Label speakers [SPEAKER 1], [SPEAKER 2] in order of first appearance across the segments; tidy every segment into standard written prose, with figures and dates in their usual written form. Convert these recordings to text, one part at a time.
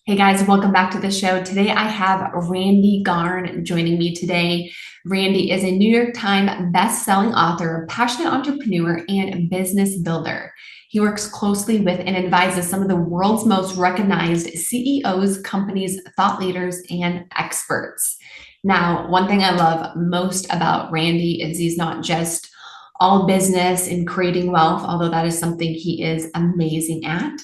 [SPEAKER 1] Hey guys, welcome back to the show. Today I have Randy Garn joining me today. Randy is a New York Times best-selling author, passionate entrepreneur, and business builder. He works closely with and advises some of the world's most recognized CEOs, companies, thought leaders, and experts. Now, one thing I love most about Randy is he's not just all business and creating wealth, although that is something he is amazing at.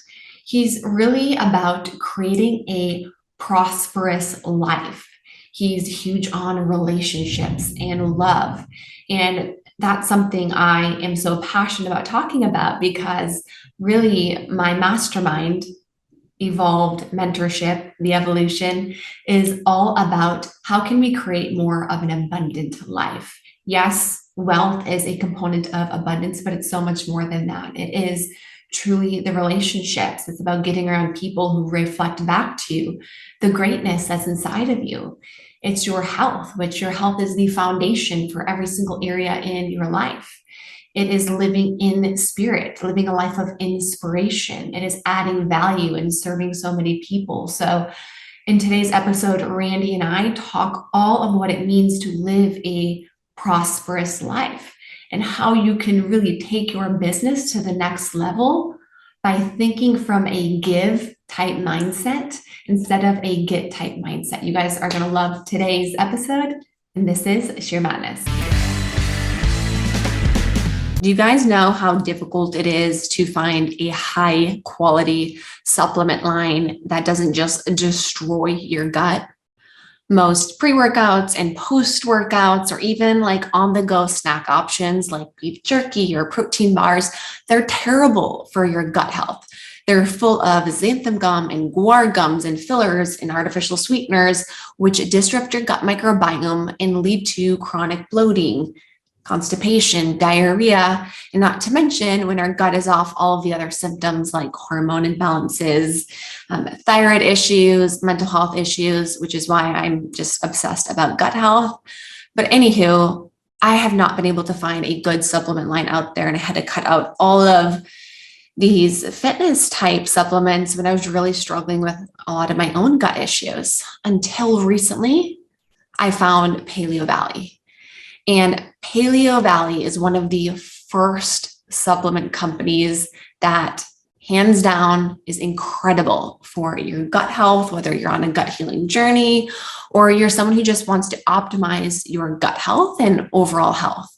[SPEAKER 1] He's really about creating a prosperous life. He's huge on relationships and love. And that's something I am so passionate about talking about because really my mastermind, Evolved Mentorship, the evolution, is all about how can we create more of an abundant life. Yes, wealth is a component of abundance, but it's so much more than that. It is truly the relationships. It's about getting around people who reflect back to you the greatness that's inside of you. It's your health, which your health is the foundation for every single area in your life. It is living in spirit, living a life of inspiration. It is adding value and serving so many people. So, in today's episode, Randy and I talk all of what it means to live a prosperous life and how you can really take your business to the next level by thinking from a give type mindset instead of a get type mindset. You guys are going to love today's episode, and this is Scheer Madness. Do you guys know how difficult it is to find a high quality supplement line that doesn't just destroy your gut? Most pre-workouts and post-workouts, or even like on-the-go snack options like beef jerky or protein bars, they're terrible for your gut health. They're full of xanthan gum and guar gums and fillers and artificial sweeteners, which disrupt your gut microbiome and lead to chronic bloating, constipation, diarrhea, and not to mention when our gut is off, all of the other symptoms like hormone imbalances, thyroid issues, mental health issues, which is why I'm just obsessed about gut health. But anywho, I have not been able to find a good supplement line out there, and I had to cut out all of these fitness type supplements when I was really struggling with a lot of my own gut issues. Until recently, I found Paleo Valley. And Paleo Valley is one of the first supplement companies that hands down is incredible for your gut health, whether you're on a gut healing journey or you're someone who just wants to optimize your gut health and overall health.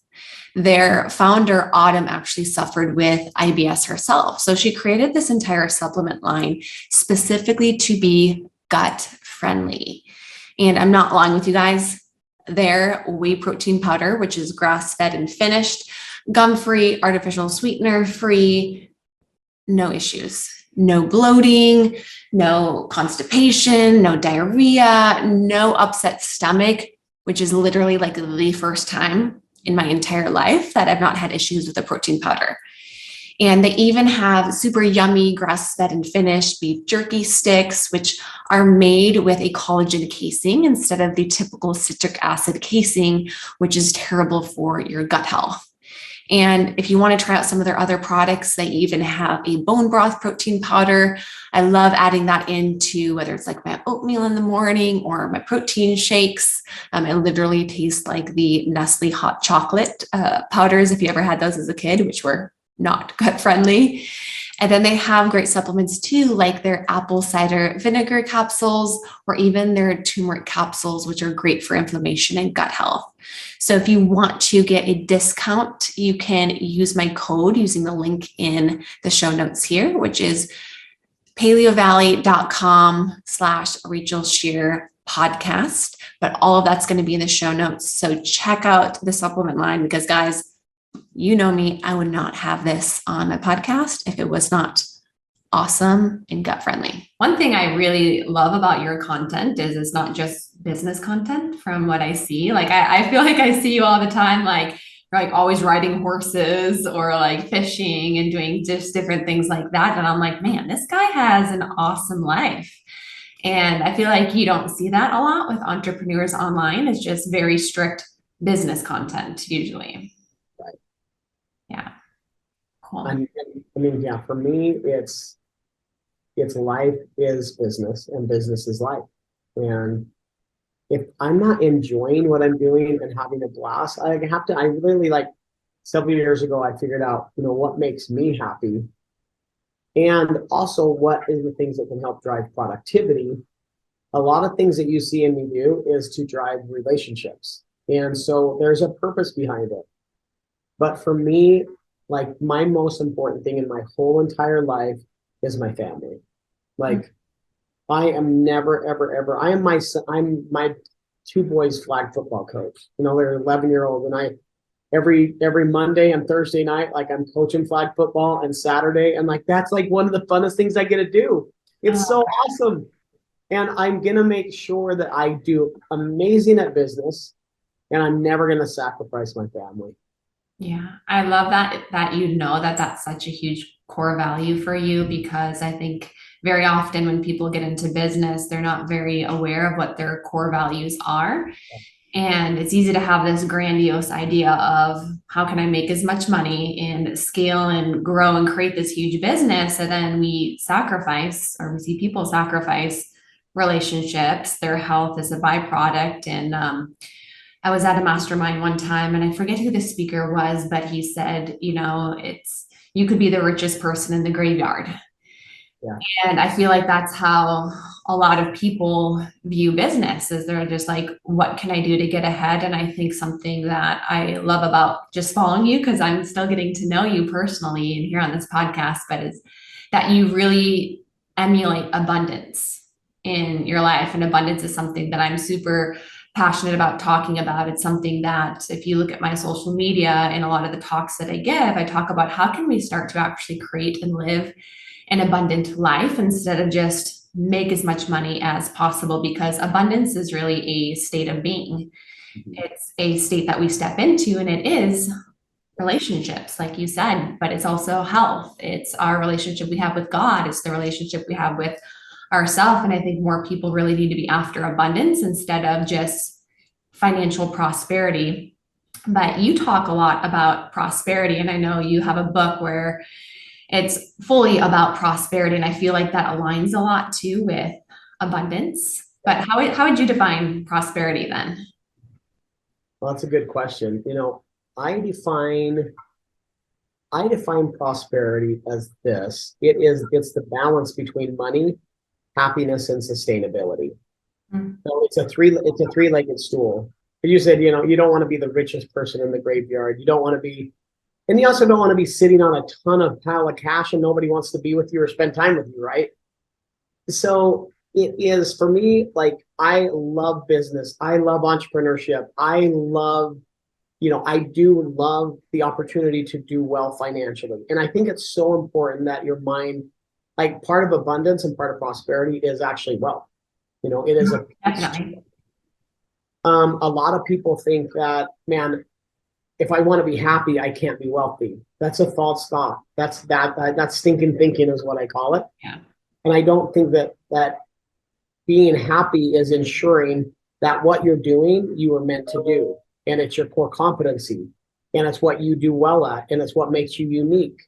[SPEAKER 1] Their founder, Autumn, actually suffered with IBS herself. So she created this entire supplement line specifically to be gut friendly. And I'm not lying with you guys. Their whey protein powder, which is grass-fed and finished, gum-free, artificial sweetener-free, no issues, no bloating, no constipation, no diarrhea, no upset stomach, which is literally like the first time in my entire life that I've not had issues with a protein powder. And they even have super yummy grass-fed and finished beef jerky sticks, which are made with a collagen casing instead of the typical citric acid casing, which is terrible for your gut health. And if you want to try out some of their other products, they even have a bone broth protein powder. I love adding that into whether it's like my oatmeal in the morning or my protein shakes. It literally tastes like the Nestle hot chocolate powders, if you ever had those as a kid, which were not gut friendly. And then they have great supplements too, like their apple cider vinegar capsules or even their turmeric capsules, which are great for inflammation and gut health. So if you want to get a discount, you can use my code using the link in the show notes here, which is paleovalley.com/Rachel Scheer podcast. But all of that's going to be in the show notes. So check out the supplement line because guys, you know me, I would not have this on my podcast if it was not awesome and gut friendly. One thing I really love about your content is it's not just business content from what I see. Like I feel like I see you all the time, like you're like always riding horses or like fishing and doing just different things like that. And I'm like, man, this guy has an awesome life. And I feel like you don't see that a lot with entrepreneurs online. It's just very strict business content usually. Yeah. Cool.
[SPEAKER 2] I mean, yeah, for me, it's it's life is business and business is life. And if I'm not enjoying what I'm doing and having a blast, I really like several years ago, I figured out, what makes me happy. And also what is the things that can help drive productivity. A lot of things that you see in me do is to drive relationships. And so there's a purpose behind it. But for me, like my most important thing in my whole entire life is my family. Like I am never, ever, ever, I'm my two boys flag football coach. They're 11-year-old, and every Monday and Thursday night, like I'm coaching flag football, and Saturday, and like that's like one of the funnest things I get to do. It's so awesome. And I'm gonna make sure that I do amazing at business, and I'm never gonna sacrifice my family.
[SPEAKER 1] Yeah, I love that that's such a huge core value for you, because I think very often when people get into business, they're not very aware of what their core values are. And it's easy to have this grandiose idea of how can I make as much money and scale and grow and create this huge business. And then we see people sacrifice relationships, their health is a byproduct. And I was at a mastermind one time, and I forget who the speaker was, but he said, you could be the richest person in the graveyard.
[SPEAKER 2] Yeah.
[SPEAKER 1] And I feel like that's how a lot of people view business, is they're just like, what can I do to get ahead? And I think something that I love about just following you, because I'm still getting to know you personally and here on this podcast, but is that you really emulate abundance in your life. And abundance is something that I'm super passionate about talking about. It's something that if you look at my social media and a lot of the talks that I give, I talk about how can we start to actually create and live an abundant life instead of just make as much money as possible, because abundance is really a state of being. It's a state that we step into, and it is relationships, like you said, but it's also health. It's our relationship we have with God. It's the relationship we have with ourselves. And I think more people really need to be after abundance instead of just financial prosperity. But you talk a lot about prosperity, and I know you have a book where it's fully about prosperity. And I feel like that aligns a lot too with abundance. But how would you define prosperity then?
[SPEAKER 2] Well, that's a good question. I define prosperity as this. It's the balance between money, happiness, and sustainability. So it's a three-legged stool. But you said, you don't want to be the richest person in the graveyard. You don't want to be, and you also don't want to be sitting on a ton of pile of cash and nobody wants to be with you or spend time with you, right? So it is, for me, like I love business. I love entrepreneurship. I do love the opportunity to do well financially. And I think it's so important that your mind, like part of abundance and part of prosperity is actually wealth. It is
[SPEAKER 1] Definitely.
[SPEAKER 2] A lot of people think that, man, if I want to be happy, I can't be wealthy. That's a false thought. That's stinking thinking is what I call it.
[SPEAKER 1] Yeah.
[SPEAKER 2] And I don't think that being happy is ensuring that what you're doing, you are meant to do. And it's your core competency. And it's what you do well at. And it's what makes you unique.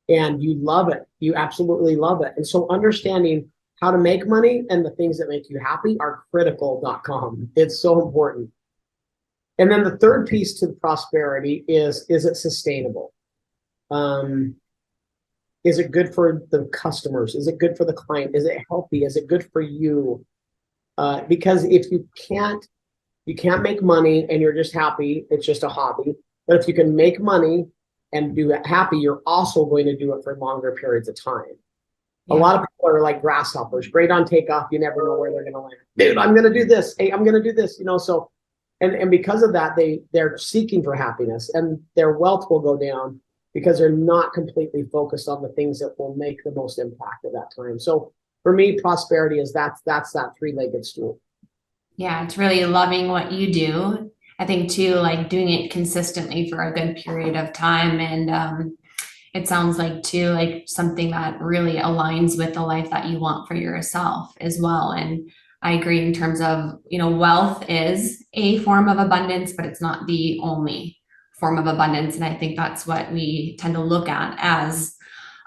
[SPEAKER 2] And you love it. You absolutely love it. And so understanding how to make money and the things that make you happy are critical.com. It's so important. And then the third piece to prosperity is it sustainable? Is it good for the customers? Is it good for the client? Is it healthy? Is it good for you? Because if you can't make money and you're just happy, it's just a hobby. But if you can make money and do it happy, you're also going to do it for longer periods of time. Yeah. A lot of people are like grasshoppers, great on takeoff. You never know where they're going to land. Dude, I'm going to do this. Hey, I'm going to do this. So, and because of that, they're seeking for happiness, and their wealth will go down because they're not completely focused on the things that will make the most impact at that time. So for me, prosperity is that's that three-legged stool.
[SPEAKER 1] Yeah, it's really loving what you do. I think too, like doing it consistently for a good period of time. And it sounds like too, like something that really aligns with the life that you want for yourself as well. And I agree in terms of, wealth is a form of abundance, but it's not the only form of abundance. And I think that's what we tend to look at as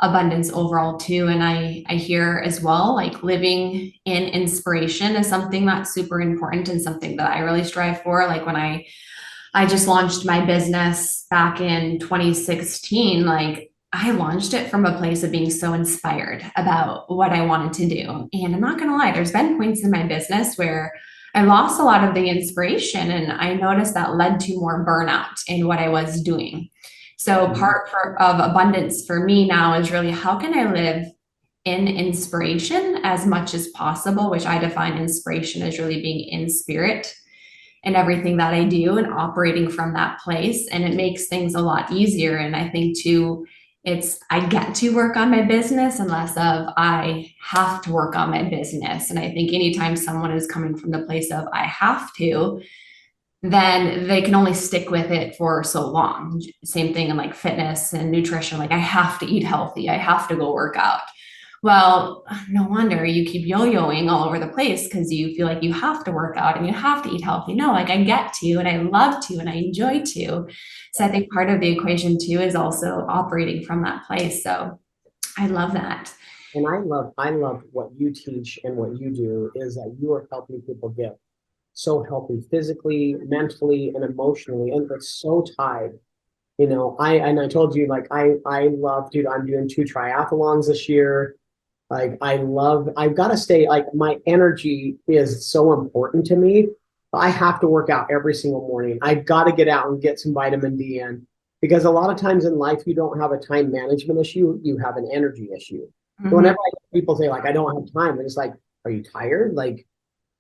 [SPEAKER 1] abundance overall too. And I hear as well, like living in inspiration is something that's super important and something that I really strive for. Like when I just launched my business back in 2016, like I launched it from a place of being so inspired about what I wanted to do. And I'm not going to lie, there's been points in my business where I lost a lot of the inspiration, and I noticed that led to more burnout in what I was doing. So of abundance for me now is really, how can I live in inspiration as much as possible, which I define inspiration as really being in spirit in everything that I do and operating from that place. And it makes things a lot easier. And I think too, I get to work on my business and less of I have to work on my business. And I think anytime someone is coming from the place of I have to, then they can only stick with it for so long. Same thing in like fitness and nutrition. Like I have to eat healthy. I have to go work out. Well, no wonder you keep yo-yoing all over the place because you feel like you have to work out and you have to eat healthy. No, like I get to and I love to and I enjoy to. So I think part of the equation too is also operating from that place. So I love that.
[SPEAKER 2] And I love what you teach and what you do is that you are helping people get so healthy physically, mentally, and emotionally. And it's so tied. You know, I told you, like, I love, dude, I'm doing 2 triathlons this year. Like, I've got to stay, like, my energy is so important to me. I have to work out every single morning. I've got to get out and get some vitamin D in because a lot of times in life, you don't have a time management issue. You have an energy issue. So whenever people say, like, I don't have time, it's like, are you tired? Like,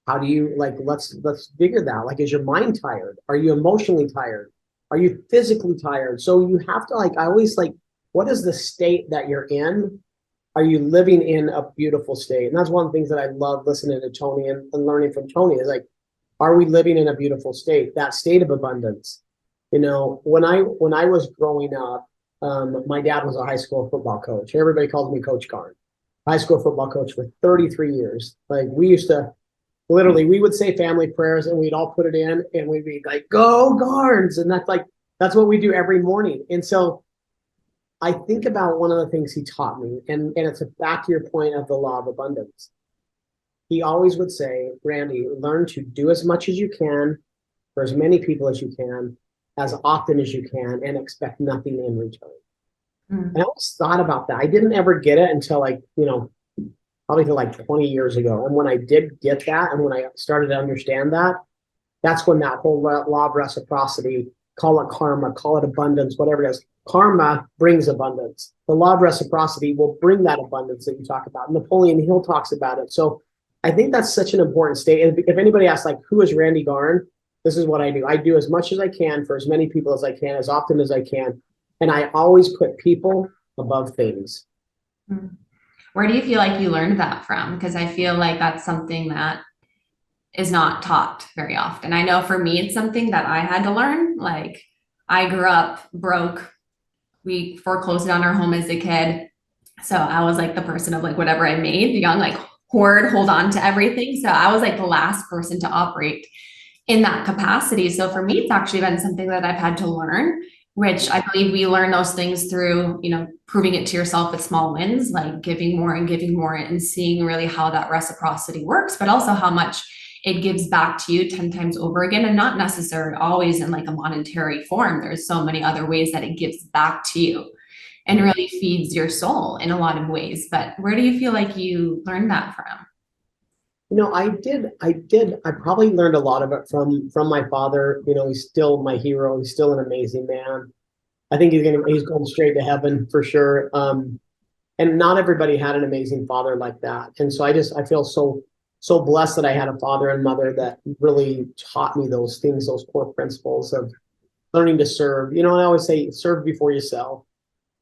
[SPEAKER 2] how do you, like, let's figure that. Like, is your mind tired? Are you emotionally tired? Are you physically tired? So you have to, like, I always like, what is the state that you're in? Are you living in a beautiful state? And that's one of the things that I love listening to Tony and learning from Tony is like, are we living in a beautiful state? That state of abundance. You know, when I was growing up, my dad was a high school football coach. Everybody calls me Coach Garn. High school football coach for 33 years. Like we used to literally, we would say family prayers and we'd all put it in and we'd be like, go Garns. And that's what we do every morning. And so I think about one of the things he taught me, and it's back to your point of the law of abundance. He always would say, Randy, learn to do as much as you can for as many people as you can, as often as you can, and expect nothing in return. And I always thought about that. I didn't ever get it until probably till like 20 years ago. And when I did get that, and when I started to understand that, that's when that whole law of reciprocity, call it karma, call it abundance, whatever it is. Karma brings abundance. The law of reciprocity will bring that abundance that you talk about. Napoleon Hill talks about it. So I think that's such an important state. And if anybody asks, like, who is Randy Garn? This is what I do. I do as much as I can for as many people as I can, as often as I can. And I always put people above things.
[SPEAKER 1] Where do you feel like you learned that from? Because I feel like that's something that is not taught very often. I know for me, it's something that I had to learn. Like I grew up broke. We foreclosed on our home as a kid. So I was like the person of like whatever I made, the young, like hold on to everything. So I was like the last person to operate in that capacity. So for me, it's actually been something that I've had to learn, which I believe we learn those things through, proving it to yourself with small wins, like giving more and seeing really how that reciprocity works, but also how much it gives back to you 10 times over again, and not necessarily always in like a monetary form. There's so many other ways that it gives back to you and really feeds your soul in a lot of ways. But where do you feel like you learned that from?
[SPEAKER 2] I did. I probably learned a lot of it from my father. He's still my hero. He's still an amazing man. I think he's going straight to heaven for sure. And not everybody had an amazing father like that. And so I feel so blessed that I had a father and mother that really taught me those things, those core principles of learning to serve. I always say, serve before you sell.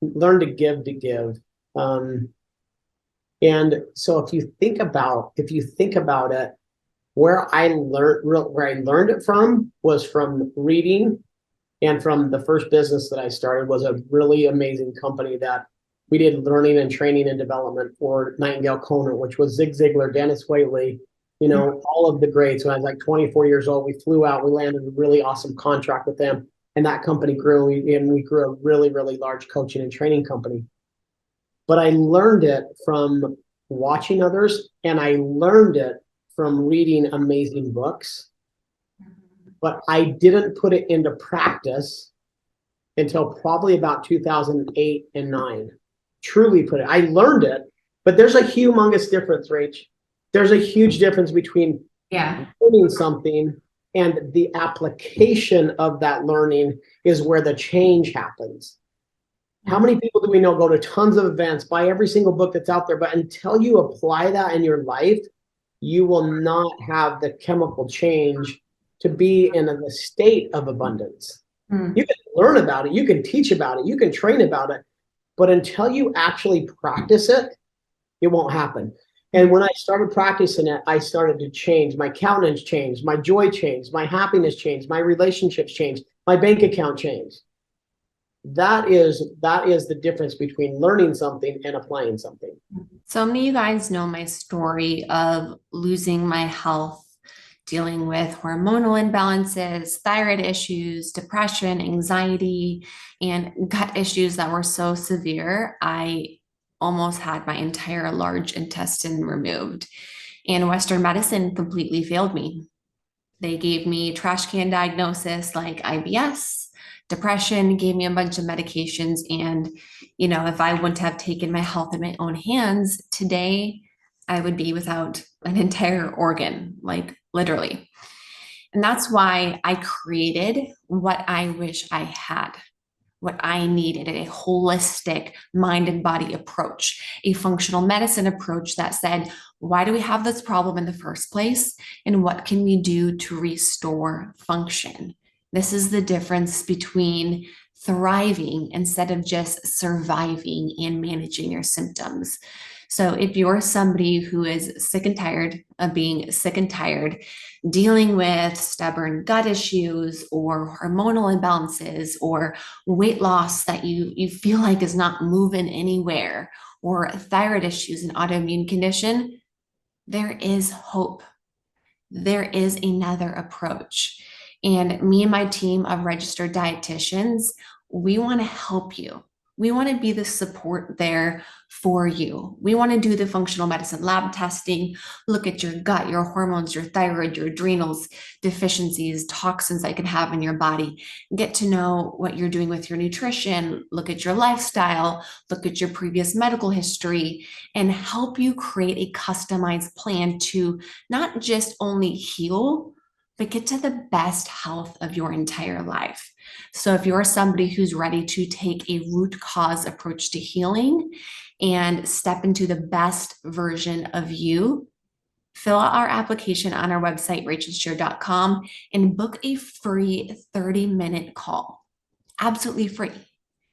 [SPEAKER 2] Learn to give to give. And so if you think about it, where I learned it from was from reading, and from the first business that I started was a really amazing company that we did learning and training and development for Nightingale Conant, which was Zig Ziglar, Dennis Whaley, all of the greats. When I was like 24 years old, we flew out, we landed a really awesome contract with them, and that company grew, and we grew a really, really large coaching and training company. but I learned it from watching others, and I learned it from reading amazing books, but I didn't put it into practice until probably about 2008 and 9. Truly put it. I learned it, but there's a humongous difference, Rach. There's a huge difference between learning something and the application of that learning is where the change happens. How many people do we know go to tons of events, buy every single book that's out there, but until you apply that in your life, you will not have the chemical change to be in a state of abundance. You can learn about it, you can teach about it, you can train about it, but until you actually practice it, it won't happen. And when I started practicing it, I started to change. My countenance changed, my joy changed, my happiness changed, my relationships changed, my bank account changed. That is the difference between learning something and applying something.
[SPEAKER 1] So many of you guys know my story of losing my health, dealing with hormonal imbalances, thyroid issues, depression, anxiety, and gut issues that were so severe. I almost had my entire large intestine removed, and Western medicine completely failed me. They gave me trash can diagnosis like IBS, depression, gave me a bunch of medications. And, if I wouldn't have taken my health in my own hands today, I would be without an entire organ, like literally. And that's why I created what I wish I had. What I needed, a holistic mind and body approach, a functional medicine approach that said, why do we have this problem in the first place? And what can we do to restore function? This is the difference between thriving instead of just surviving and managing your symptoms. So if you're somebody who is sick and tired of being sick and tired, dealing with stubborn gut issues or hormonal imbalances or weight loss that you feel like is not moving anywhere, or thyroid issues and autoimmune condition, there is hope. There is another approach. And me and my team of registered dietitians, we want to help you. We want to be the support there for you. We want to do the functional medicine lab testing, look at your gut, your hormones, your thyroid, your adrenals, deficiencies, toxins that you can have in your body, get to know what you're doing with your nutrition, look at your lifestyle, look at your previous medical history, and help you create a customized plan to not just only heal, but get to the best health of your entire life. So if you're somebody who's ready to take a root cause approach to healing and step into the best version of you, fill out our application on our website, rachelscheer.com, and book a free 30-minute call. Absolutely free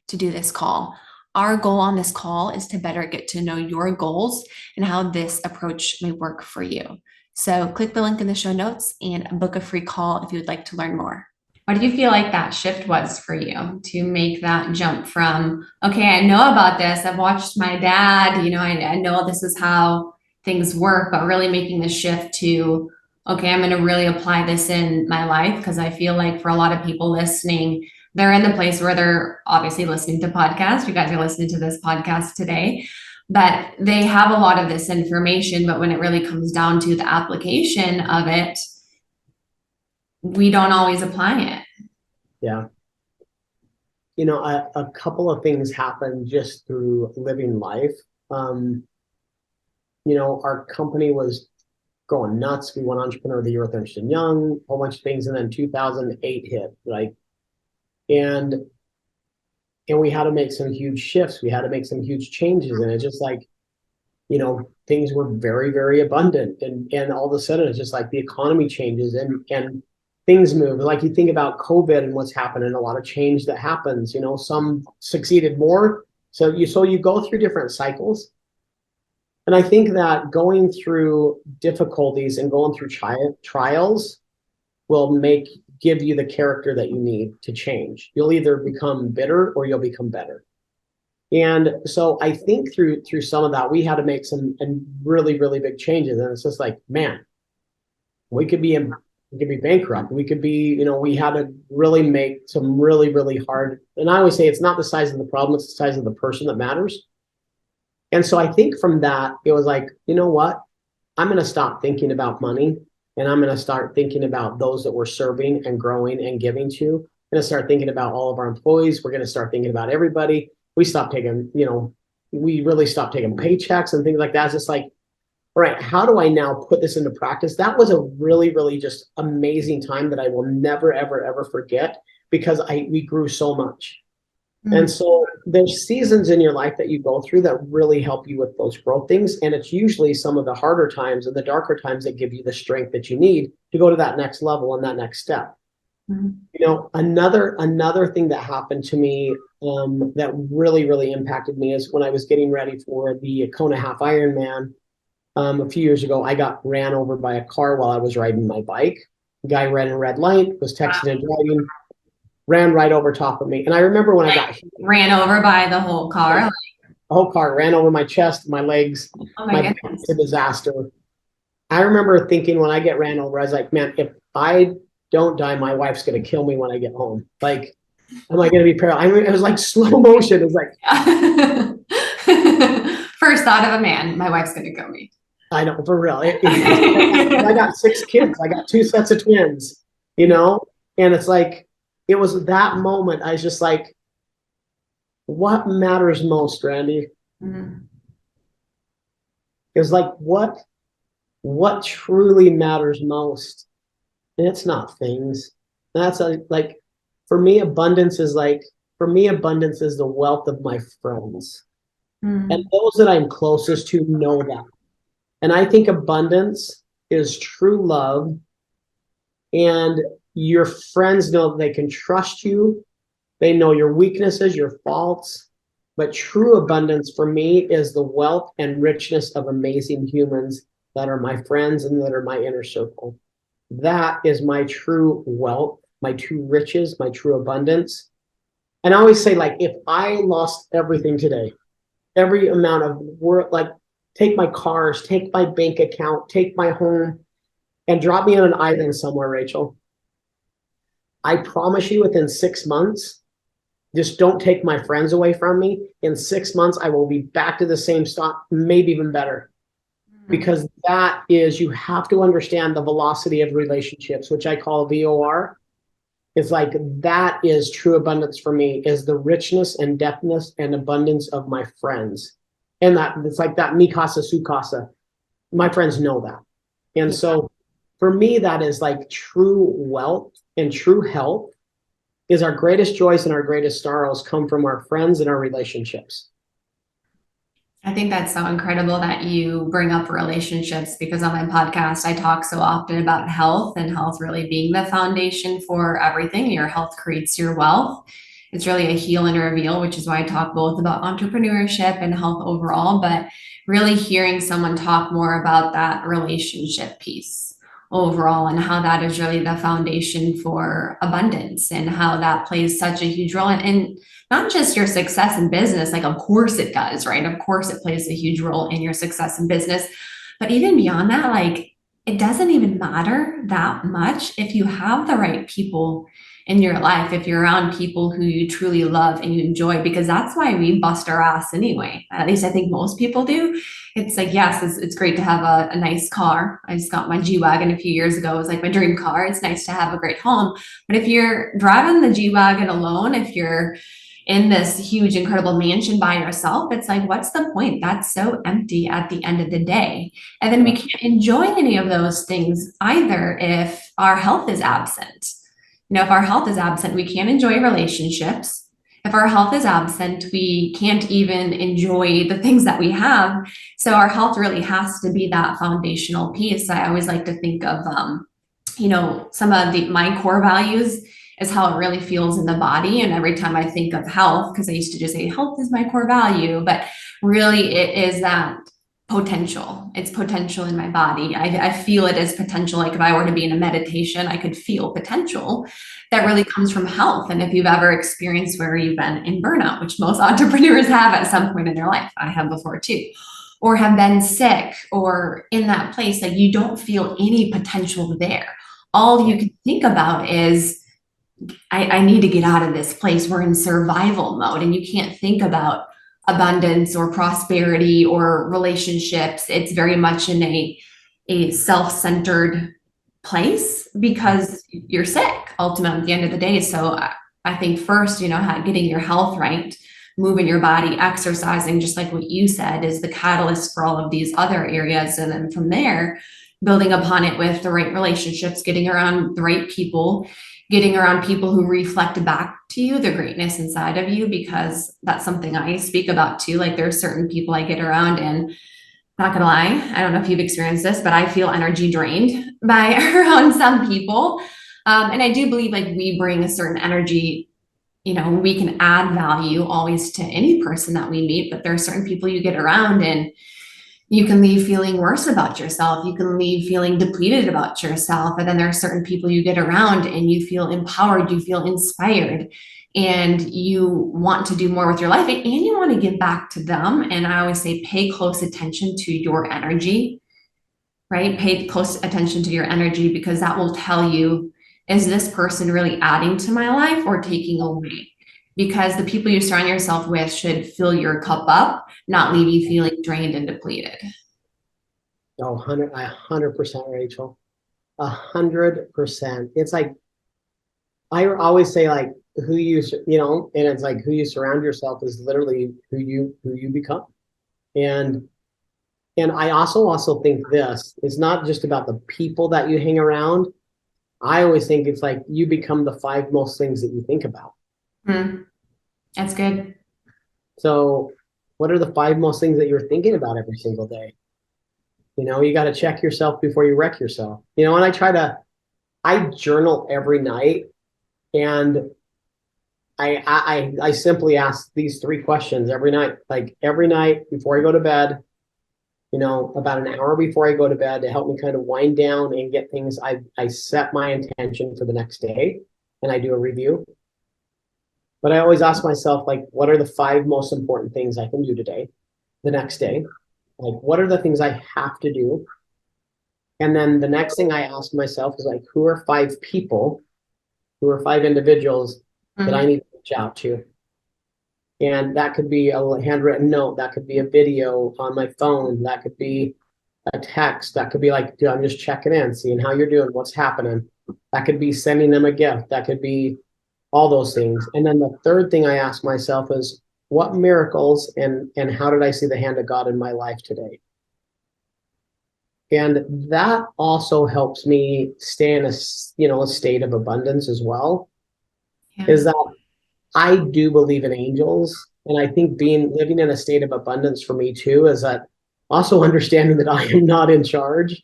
[SPEAKER 1] to do this call. Our goal on this call is to better get to know your goals and how this approach may work for you. So click the link in the show notes and book a free call if you would like to learn more. What did you feel like that shift was for you to make that jump from, okay, I know about this, I've watched my dad, I know this is how things work, but really making the shift to, okay, I'm going to really apply this in my life? Because I feel like for a lot of people listening, they're in the place where they're obviously listening to podcasts. You guys are listening to this podcast today, but they have a lot of this information, but when it really comes down to the application of it, we don't always apply it.
[SPEAKER 2] Yeah. A couple of things happen just through living life. Our company was going nuts. We won Entrepreneur of the Year with Ernst and Young, a whole bunch of things. And then 2008 hit, right? And we had to make some huge shifts. We had to make some huge changes. And it's just like, things were very, very abundant. And all of a sudden, it's just like the economy changes and things move. Like you think about COVID and what's happening, a lot of change that happens, some succeeded more. So you go through different cycles. And I think that going through difficulties and going through trials will give you the character that you need to change. You'll either become bitter or you'll become better. And so I think through some of that, we had to make some really, really big changes. And it's just like, man, we could be bankrupt. We could be, we had to really make some really, really hard. And I always say it's not the size of the problem, it's the size of the person that matters. And so I think from that, it was like, you know what? I'm going to stop thinking about money, and I'm going to start thinking about those that we're serving and growing and giving to. I'm going to start thinking about all of our employees. We're going to start thinking about everybody. We stopped taking, we really stopped taking paychecks and things like that. It's just like, all right, how do I now put this into practice? That was a really, really just amazing time that I will never, ever, ever forget, because we grew so much. And so there's seasons in your life that you go through that really help you with those growth things. And it's usually some of the harder times and the darker times that give you the strength that you need to go to that next level and that next step. Another thing that happened to me that really, really impacted me is when I was getting ready for the Kona Half Ironman a few years ago. I got ran over by a car while I was riding my bike. The guy ran a red light, was texting and driving, ran right over top of me. And I remember when I got hit,
[SPEAKER 1] ran over by the whole car.
[SPEAKER 2] The whole car ran over my chest, my legs.
[SPEAKER 1] Oh my goodness.
[SPEAKER 2] It's a disaster. I remember thinking when I get ran over, I was like, man, if I don't die, my wife's going to kill me when I get home. Like, am I going to be paralyzed? I mean, it was like slow motion. It was like,
[SPEAKER 1] first thought of a man, my wife's going to kill me.
[SPEAKER 2] I know, for real. I got 6 kids. I got 2 sets of twins, and it's like, it was that moment. I was just like, what matters most, Randy? It was like, what truly matters most? And it's not things. That's like, for me, abundance is the wealth of my friends. And those that I'm closest to know that. And I think abundance is true love, and your friends know that they can trust you. They know your weaknesses, your faults. But true abundance for me is the wealth and richness of amazing humans that are my friends and that are my inner circle. That is my true wealth, my true riches, my true abundance. And I always say, like, if I lost everything today, every amount of work, like, take my cars, take my bank account, take my home, and drop me on an island somewhere, Rachel, I promise you within 6 months, just don't take my friends away from me. In 6 months, I will be back to the same spot, maybe even better. Because that is, you have to understand the velocity of relationships, which I call VOR. It's like, that is true abundance for me, is the richness and depthness and abundance of my friends. And that it's like that mi casa su casa. My friends know that. And so for me, that is like true wealth and true health, is our greatest joys and our greatest sorrows come from our friends and our relationships.
[SPEAKER 1] I think that's so incredible that you bring up relationships, because on my podcast, I talk so often about health, and health really being the foundation for everything. Your health creates your wealth. It's really a heal and a reveal, which is why I talk both about entrepreneurship and health overall, but really hearing someone talk more about that relationship piece overall, and how that is really the foundation for abundance, and how that plays such a huge role in not just your success in business. Like, of course it does, right? Of course it plays a huge role in your success in business, but even beyond that, like, it doesn't even matter that much if you have the right people in your life, if you're around people who you truly love and you enjoy, because that's why we bust our ass anyway. At least I think most people do. It's like, yes, it's great to have a nice car. I just got my G-Wagon a few years ago. It was like my dream car. It's nice to have a great home. But if you're driving the G-Wagon alone, if you're in this huge, incredible mansion by yourself, it's like, what's the point? That's so empty at the end of the day. And then we can't enjoy any of those things either if our health is absent. If our health is absent, we can't enjoy relationships. If our health is absent, we can't even enjoy the things that we have. So our health really has to be that foundational piece. I always like to think of, some of my core values is how it really feels in the body. And every time I think of health, because I used to just say health is my core value, but really it is that potential. It's potential in my body. I feel it as potential. Like, if I were to be in a meditation, I could feel potential that really comes from health. And if you've ever experienced where you've been in burnout, which most entrepreneurs have at some point in their life, I have before too, or have been sick or in that place, like, you don't feel any potential there. All you can think about is, I need to get out of this place. We're in survival mode, and you can't think about abundance or prosperity or relationships. It's very much in a self-centered place because you're sick ultimately at the end of the day. So I think first, getting your health right, moving your body, exercising, just like what you said, is the catalyst for all of these other areas. And then from there, building upon it with the right relationships, getting around the right people, getting around people who reflect back to you the greatness inside of you, because that's something I speak about too. Like there's certain people I get around and not gonna lie, I don't know if you've experienced this, but I feel energy drained by around some people. And I do believe like we bring a certain energy, we can add value always to any person that we meet, but there are certain people you get around and you can leave feeling worse about yourself. You can leave feeling depleted about yourself. And then there are certain people you get around and you feel empowered, you feel inspired, and you want to do more with your life and you want to give back to them. And I always say, pay close attention to your energy, right? Pay close attention to your energy, because that will tell you, is this person really adding to my life or taking away? Because the people you surround yourself with should fill your cup up, not leave you feeling drained and depleted.
[SPEAKER 2] Oh, 100%, Rachel. 100%. It's like, I always say like and it's like who you surround yourself is literally who you become. And I also think this is not just about the people that you hang around. I always think it's like you become the 5 most things that you think about.
[SPEAKER 1] That's good. So
[SPEAKER 2] what are the 5 most things that you're thinking about every single day? You got to check yourself before you wreck yourself. And I journal every night, and I simply ask these 3 questions every night. Like every night before I go to bed, about an hour before I go to bed, to help me kind of wind down and get things. I set my intention for the next day, and I do a review. But I always ask myself, like, what are the 5 most important things I can do today, the next day? Like, what are the things I have to do? And then the next thing I ask myself is like, who are 5 people, who are 5 individuals that I need to reach out to? And that could be a handwritten note. That could be a video on my phone. That could be a text. That could be like, dude, I'm just checking in, seeing how you're doing, what's happening. That could be sending them a gift. That could be all those things. And then the third thing I ask myself is, what miracles and how did I see the hand of God in my life today? And that also helps me stay in a state of abundance as well. Yeah. Is that I do believe in angels. And I think living in a state of abundance for me too is that also understanding that I am not in charge.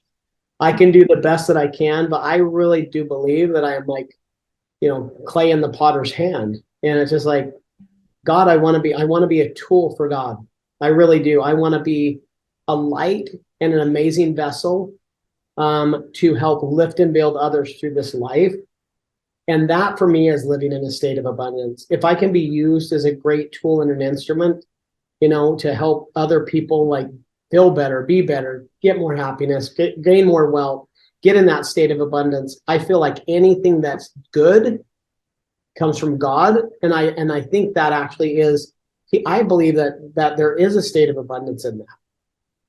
[SPEAKER 2] I can do the best that I can, but I really do believe that I am like, clay in the potter's hand. And it's just like, God, I want to be a tool for God. I really do. I want to be a light and an amazing vessel to help lift and build others through this life. And that for me is living in a state of abundance. If I can be used as a great tool and an instrument, to help other people like feel better, be better, get more happiness, gain more wealth, get in that state of abundance, I feel like anything that's good comes from God. And I think that actually is, I believe that there is a state of abundance in that.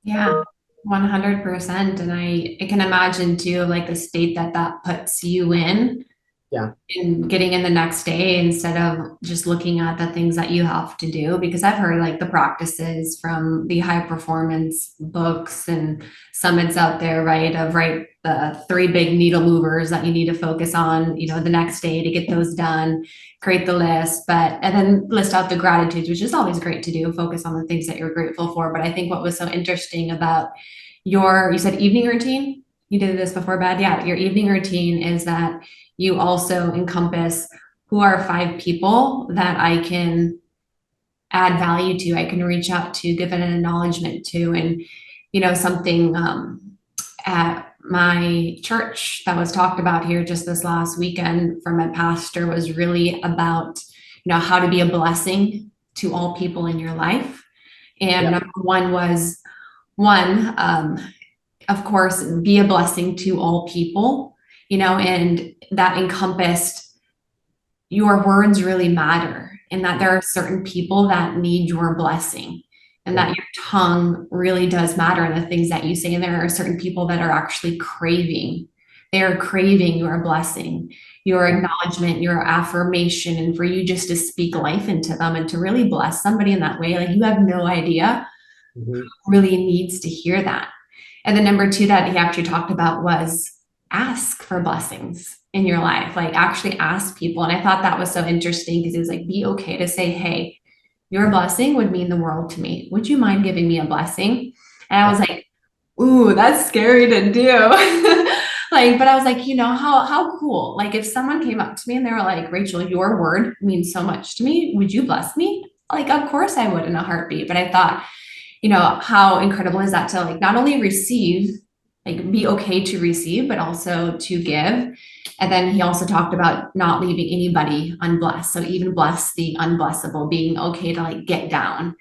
[SPEAKER 1] Yeah, 100%. And I can imagine too, like the state that puts you in.
[SPEAKER 2] Yeah.
[SPEAKER 1] And getting in the next day instead of just looking at the things that you have to do, because I've heard like the practices from the high performance books and summits out there, right? Of the 3 big needle movers that you need to focus on, the next day to get those done, create the list, and then list out the gratitudes, which is always great to do, focus on the things that you're grateful for. But I think what was so interesting about you said evening routine, you did this before bed. Yeah. Your evening routine is that you also encompass who are 5 people that I can add value to, I can reach out to, give an acknowledgement to. And, something at my church that was talked about here just this last weekend from my pastor was really about, how to be a blessing to all people in your life. And number 1 was of course, be a blessing to all people, and that encompassed your words really matter. and that there are certain people that need your blessing, and that your tongue really does matter and the things that you say. And there are certain people that are actually craving. They are craving your blessing, your acknowledgement, your affirmation, and for you just to speak life into them and to really bless somebody in that way. Like, you have no idea who really needs to hear that. And then number two that he actually talked about was ask for blessings in your life. Like, actually ask people. And I thought that was so interesting because it was like, be okay to say, hey, your blessing would mean the world to me. Would you mind giving me a blessing? And I was like, ooh, that's scary to do. Like, but I was like, you know, how cool. Like, if someone came up to me and they were like, Rachel, your word means so much to me. Would you bless me? Like, of course I would, in a heartbeat. But I thought, you know, how incredible is that to like not only receive, like be okay to receive, but also to give. And then he also talked about not leaving anybody unblessed. So even bless the unblessable, being okay to like get down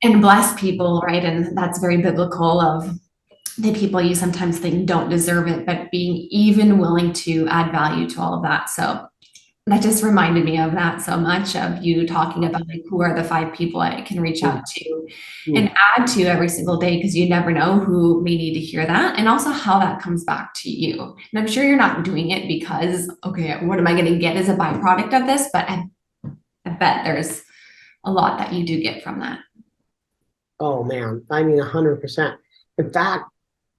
[SPEAKER 1] and bless people, right? And that's very biblical of the people you sometimes think don't deserve it, but being even willing to add value to all of that. So that just reminded me of that so much, of you talking about like, who are the 5 people I can reach out to and add to every single day, because you never know who may need to hear that, and also how that comes back to you. And I'm sure you're not doing it because, okay, what am I going to get as a byproduct of this? But I bet there's a lot that you do get from that.
[SPEAKER 2] Oh man, I mean, 100%. In fact,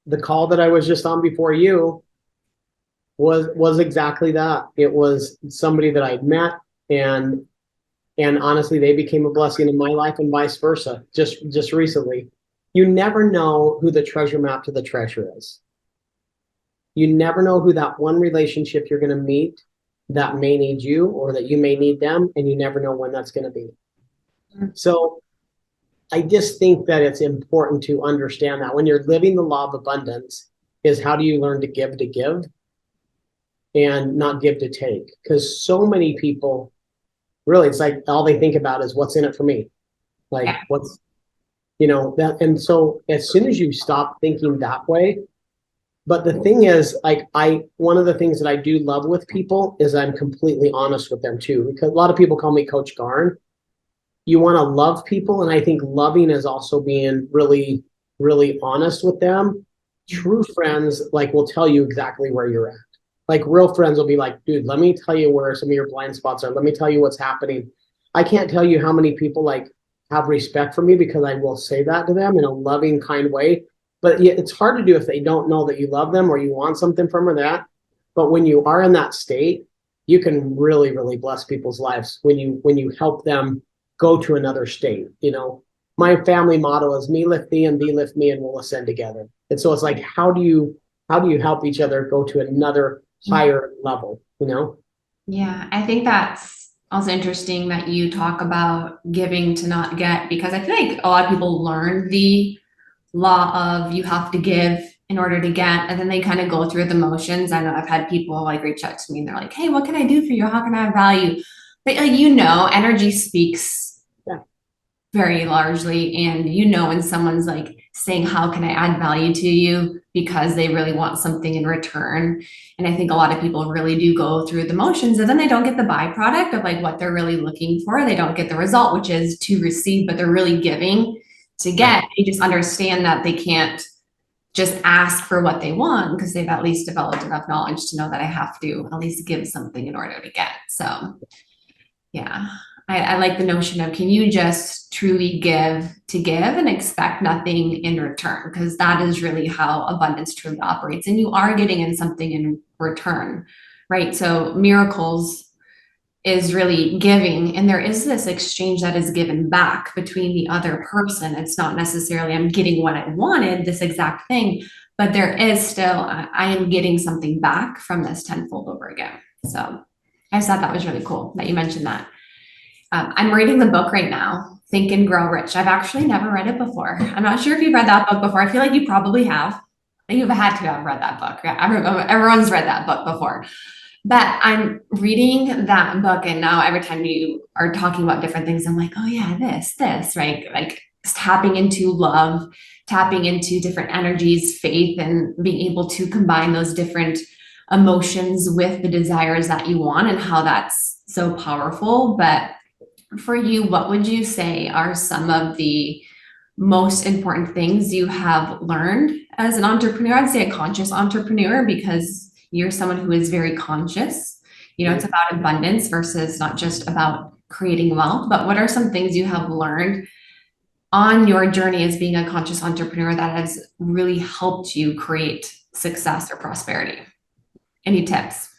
[SPEAKER 2] the call that I was just on before you was exactly that. It was somebody that I'd met, and honestly, they became a blessing in my life, and vice versa. Just recently, you never know who the treasure map to the treasure is. You never know who that one relationship you're going to meet that may need you, or that you may need them, and you never know when that's going to be. So I just think that it's important to understand that when you're living the law of abundance, is how do you learn to give and not give to take? Because so many people, really, it's like all they think about is what's in it for me. Like what's, you know, that. And so as soon as you stop thinking that way, but the thing is, like, one of the things that I do love with people is I'm completely honest with them too, because a lot of people call me Coach Garn. You want to love people. And I think loving is also being really, really honest with them. True friends, like, will tell you exactly where you're at. Like, real friends will be like, dude, let me tell you where some of your blind spots are. Let me tell you what's happening. I can't tell you how many people like have respect for me because I will say that to them in a loving, kind way. But it's hard to do if they don't know that you love them or you want something from or that. But when you are in that state, you can really, really bless people's lives when you help them go to another state. You know, my family motto is me lift thee and thee lift me, and we'll ascend together. And so it's like, how do you help each other go to another higher level, you know?
[SPEAKER 1] Yeah, I think that's also interesting that you talk about giving to not get, because I feel like a lot of people learn the law of you have to give in order to get, and then they kind of go through the motions. I know I've had people like reach out to me and they're like, hey, what can I do for you? How can I have value? But like, you know, energy speaks very largely. And you know, when someone's like saying, how can I add value to you? Because they really want something in return. And I think a lot of people really do go through the motions, and then they don't get the byproduct of like what they're really looking for. They don't get the result, which is to receive, but they're really giving to get. They just understand that they can't just ask for what they want, because they've at least developed enough knowledge to know that I have to at least give something in order to get. So yeah, I like the notion of, can you just truly give to give and expect nothing in return? Because that is really how abundance truly operates. And you are getting in something in return, right? So miracles is really giving, and there is this exchange that is given back between the other person. It's not necessarily I'm getting what I wanted, this exact thing, but there is still, I am getting something back from this tenfold over again. So I just thought that was really cool that you mentioned that. I'm reading the book right now, Think and Grow Rich. I've actually never read it before. I'm not sure if you've read that book before. I feel like you probably have. You've had to have read that book. Everyone's read that book before. But I'm reading that book, and now every time you are talking about different things, I'm like, oh yeah, this, right? Like tapping into love, tapping into different energies, faith, and being able to combine those different emotions with the desires that you want, and how that's so powerful. But for you, what would you say are some of the most important things you have learned as an entrepreneur? I'd say a conscious entrepreneur, because you're someone who is very conscious. It's about abundance versus not just about creating wealth. But what are some things you have learned on your journey as being a conscious entrepreneur that has really helped you create success or prosperity? Any tips?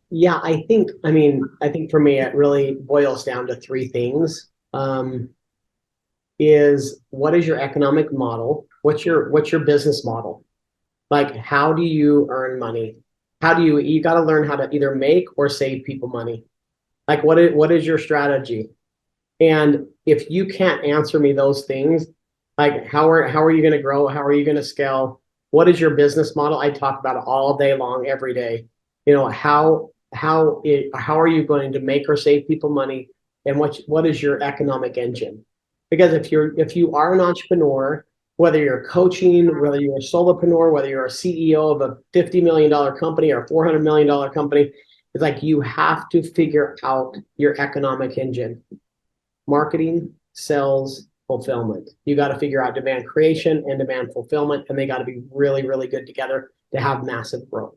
[SPEAKER 2] Yeah, I think for me, it really boils down to three things. Is what is your economic model? What's your business model? Like, how do you earn money? You got to learn how to either make or save people money. Like, what is your strategy? And if you can't answer me those things, like how are you going to grow? How are you going to scale? What is your business model? I talk about it all day long, every day. How are you going to make or save people money? And what is your economic engine? Because if you are an entrepreneur, whether you're coaching, whether you're a solopreneur, whether you're a CEO of a $50 million company or a $400 million company, it's like you have to figure out your economic engine. Marketing, sales, fulfillment. You got to figure out demand creation and demand fulfillment, and they got to be really, really good together to have massive growth.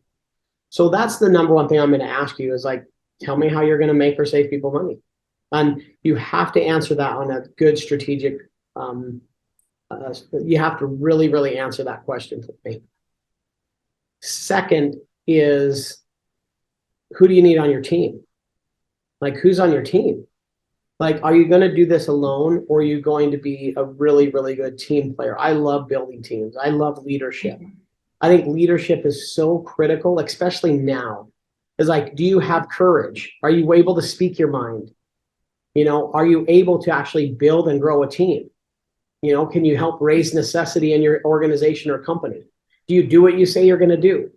[SPEAKER 2] So that's the number one thing I'm going to ask you is like, tell me how you're going to make or save people money. And you have to answer that on a good strategic, you have to really, really answer that question for me. Second is, who do you need on your team? Like, who's on your team? Like, are you going to do this alone, or are you going to be a really, really good team player? I love building teams. I love leadership. I think leadership is so critical, especially now. It's like, do you have courage? Are you able to speak your mind? Are you able to actually build and grow a team? Can you help raise necessity in your organization or company? Do you do what you say you're going to do?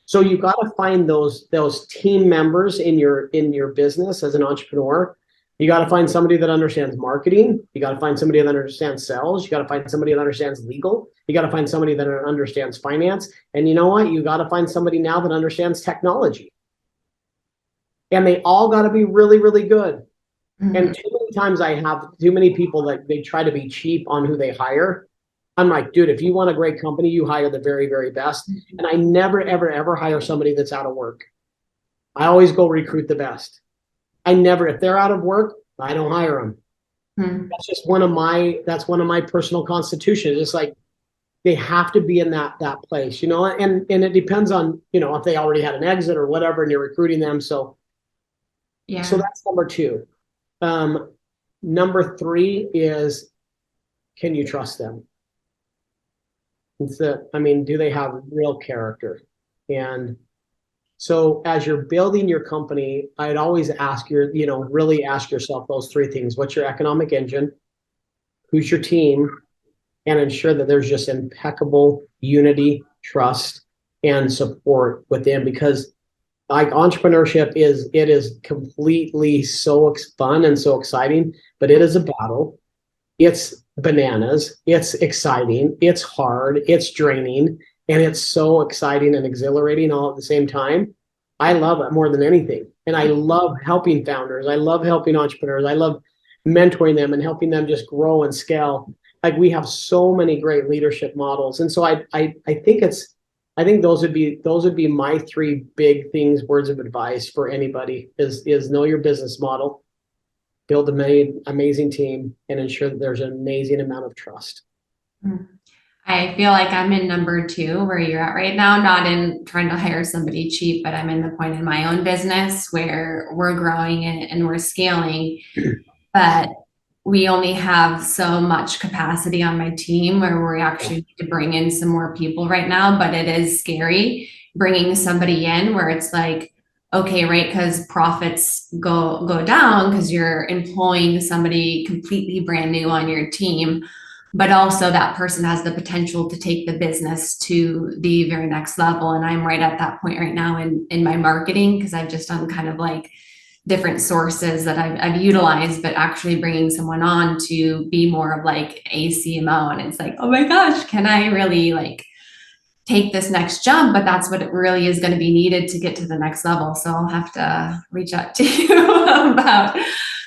[SPEAKER 2] So you got to find those team members in your business as an entrepreneur. You got to find somebody that understands marketing. You got to find somebody that understands sales. You got to find somebody that understands legal. You got to find somebody that understands finance. And you know what? You got to find somebody now that understands technology. And they all got to be really, really good. Mm-hmm. And too many times I have too many people that they try to be cheap on who they hire. I'm like, dude, if you want a great company, you hire the very, very best. Mm-hmm. And I never, ever, ever hire somebody that's out of work. I always go recruit the best. If they're out of work, I don't hire them. Hmm. That's one of my personal constitutions. It's like, they have to be in that place, and it depends on, if they already had an exit or whatever, and you're recruiting them. So, yeah. So that's number two. Number three is, can you trust them? Do they have real character? And so as you're building your company, I'd always really ask yourself those three things. What's your economic engine? Who's your team? And ensure that there's just impeccable unity, trust, and support within, because like entrepreneurship is completely so fun and so exciting, but it is a battle. It's bananas. It's exciting. It's hard. It's draining. And it's so exciting and exhilarating all at the same time. I love it more than anything. And I love helping founders. I love helping entrepreneurs. I love mentoring them and helping them just grow and scale. Like, we have so many great leadership models. And so I think those would be my three big things, words of advice for anybody is know your business model, build an amazing team, and ensure that there's an amazing amount of trust.
[SPEAKER 1] I feel like I'm in number two where you're at right now, not in trying to hire somebody cheap, but I'm in the point in my own business where we're growing and we're scaling, but we only have so much capacity on my team where we actually need to bring in some more people right now. But it is scary bringing somebody in where it's like, okay, right, because profits go down because you're employing somebody completely brand new on your team. But also that person has the potential to take the business to the very next level. And I'm right at that point right now in my marketing, because I've just done kind of like different sources that I've utilized, but actually bringing someone on to be more of like a CMO. And it's like, oh my gosh, can I really like take this next jump? But that's what it really is going to be needed to get to the next level. So I'll have to reach out to you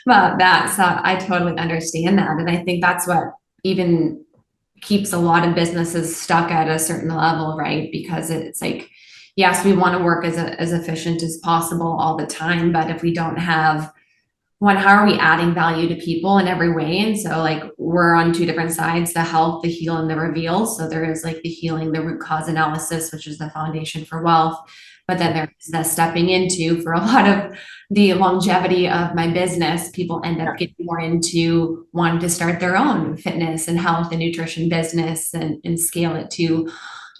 [SPEAKER 1] about that. So I totally understand that. And I think that's what even keeps a lot of businesses stuck at a certain level, right? Because it's like, yes, we want to work as efficient as possible all the time, but if we don't have one, how are we adding value to people in every way? And so like we're on two different sides, the health, the heal, and the reveal. So there is like the healing, the root cause analysis, which is the foundation for wealth. But then there's the stepping into, for a lot of the longevity of my business, people end up getting more into wanting to start their own fitness and health and nutrition business and scale it to,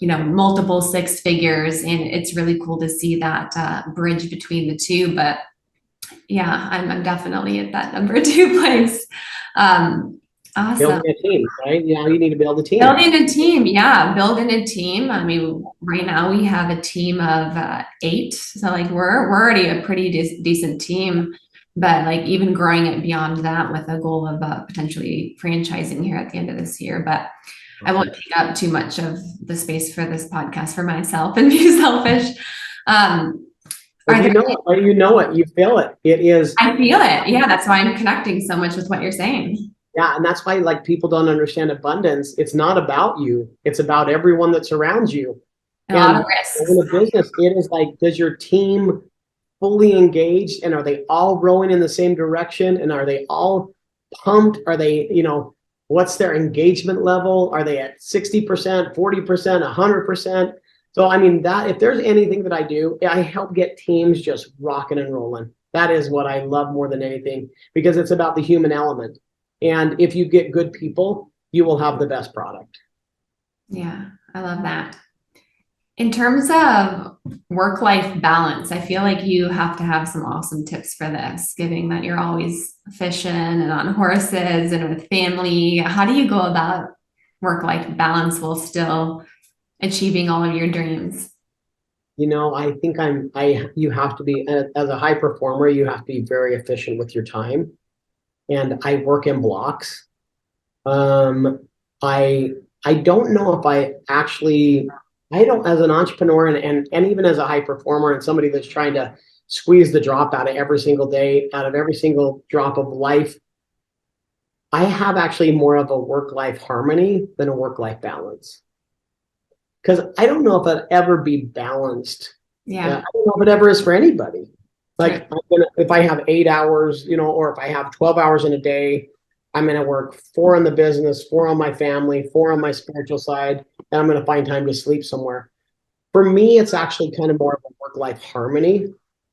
[SPEAKER 1] multiple six figures. And it's really cool to see that bridge between the two. But yeah, I'm definitely at that number two place. Awesome.
[SPEAKER 2] Building a team, right? You need to build a team.
[SPEAKER 1] Building a team. Yeah. Building a team. I mean, right now we have a team of 8. So like we're already a pretty decent team, but like even growing it beyond that with a goal of potentially franchising here at the end of this year. But I won't take up too much of the space for this podcast for myself and be selfish.
[SPEAKER 2] You know it, you feel it.
[SPEAKER 1] I feel it. Yeah. That's why I'm connecting so much with what you're saying.
[SPEAKER 2] Yeah. And that's why like people don't understand abundance. It's not about you. It's about everyone that surrounds you.
[SPEAKER 1] A lot of risks.
[SPEAKER 2] In a business, it is like, does your team fully engaged, and are they all rowing in the same direction? And are they all pumped? Are they, what's their engagement level? Are they at 60%, 40%, 100%? So, I mean, that if there's anything that I do, I help get teams just rocking and rolling. That is what I love more than anything, because it's about the human element. And if you get good people, you will have the best product.
[SPEAKER 1] Yeah, I love that. In terms of work-life balance, I feel like you have to have some awesome tips for this, given that you're always fishing and on horses and with family. How do you go about work-life balance while still achieving all of your dreams?
[SPEAKER 2] I think you have to be, as a high performer, you have to be very efficient with your time. And I work in blocks. I don't know if I don't, as an entrepreneur and even as a high performer and somebody that's trying to squeeze the drop out of every single day, out of every single drop of life, I have actually more of a work-life harmony than a work-life balance. Because I don't know if I'd ever be balanced.
[SPEAKER 1] Yeah.
[SPEAKER 2] I don't know if it ever is for anybody. Like if I have 8 hours, or if I have 12 hours in a day, I'm going to work 4 in the business, 4 on my family, 4 on my spiritual side, and I'm going to find time to sleep somewhere. For me, it's actually kind of more of a work-life harmony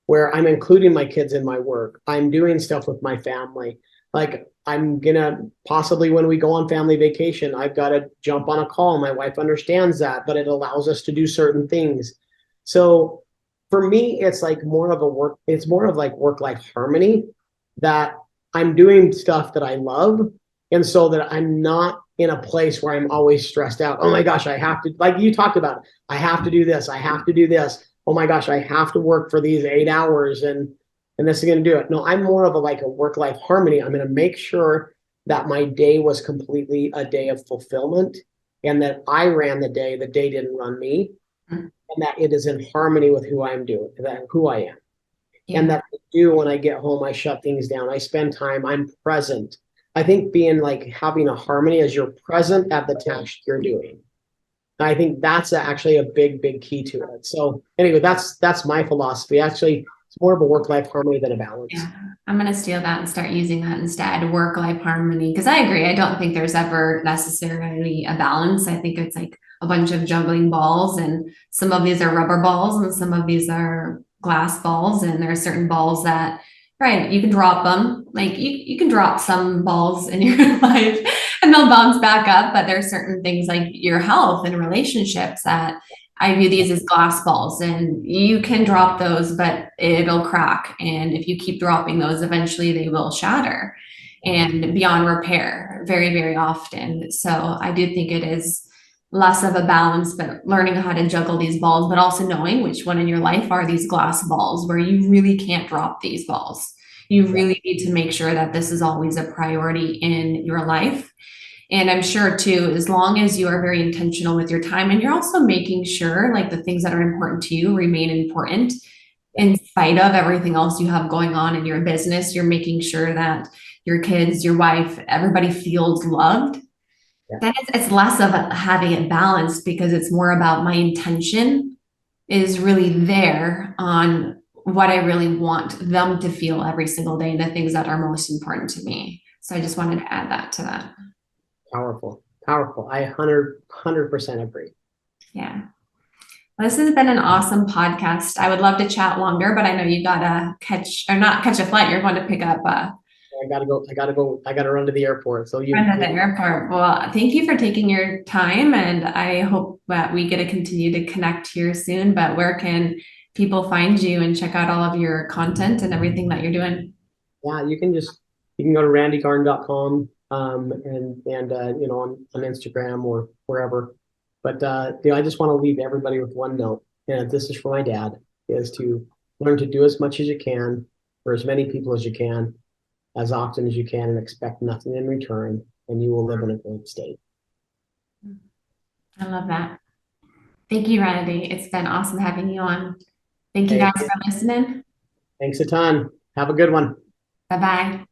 [SPEAKER 2] where I'm including my kids in my work. I'm doing stuff with my family. Like I'm going to possibly, when we go on family vacation, I've got to jump on a call. My wife understands that, but it allows us to do certain things. So for me, it's more of work-life harmony, that I'm doing stuff that I love. And so that I'm not in a place where I'm always stressed out. Oh my gosh, I have to, like you talked about, I have to do this. I have to do this. Oh my gosh, I have to work for these 8 hours and this is going to do it. No, I'm more of a work-life harmony. I'm going to make sure that my day was completely a day of fulfillment, and that I ran the day didn't run me. And that it is in harmony with who I am. Yeah. And that I do when I get home, I shut things down. I spend time, I'm present. I think being having a harmony as you're present at the task you're doing. And I think that's actually a big, big key to it. So anyway, that's my philosophy. Actually, it's more of a work-life harmony than a balance.
[SPEAKER 1] Yeah, I'm going to steal that and start using that instead, work-life harmony. Because I agree. I don't think there's ever necessarily a balance. I think it's like a bunch of juggling balls, and some of these are rubber balls and some of these are glass balls, and there are certain balls that, right, you can drop them. Like you can drop some balls in your life and they'll bounce back up, but there are certain things like your health and relationships that I view these as glass balls, and you can drop those, but it'll crack. And if you keep dropping those, eventually they will shatter and beyond repair very, very often. So I do think it is less of a balance, but learning how to juggle these balls, but also knowing which one in your life are these glass balls where you really can't drop these balls. You really need to make sure that this is always a priority in your life. And I'm sure too, as long as you are very intentional with your time and you're also making sure the things that are important to you remain important, in spite of everything else you have going on in your business, you're making sure that your kids, your wife, everybody feels loved.
[SPEAKER 2] Yeah.
[SPEAKER 1] Then it's less of having it balanced because it's more about my intention is really there on what I really want them to feel every single day, the things that are most important to me. So I just wanted to add that to that.
[SPEAKER 2] Powerful, powerful. I 100% agree.
[SPEAKER 1] Yeah. Well, this has been an awesome podcast. I would love to chat longer, but I know you gotta catch or not catch a flight. You're going to pick up
[SPEAKER 2] I gotta go. I gotta go. I gotta run to the airport. So
[SPEAKER 1] friend at the airport. Well, thank you for taking your time, and I hope that we get to continue to connect here soon. But where can people find you and check out all of your content and everything that you're doing?
[SPEAKER 2] Yeah, you can go to randygarn.com and on Instagram or wherever. But I just want to leave everybody with one note, and this is for my dad, is to learn to do as much as you can for as many people as you can, as often as you can, and expect nothing in return, and you will live in a great state.
[SPEAKER 1] I love that. Thank you, Randy. It's been awesome having you on. Thank you
[SPEAKER 2] Hey,
[SPEAKER 1] guys for listening.
[SPEAKER 2] thanks a ton. Have a good one.
[SPEAKER 1] Bye bye.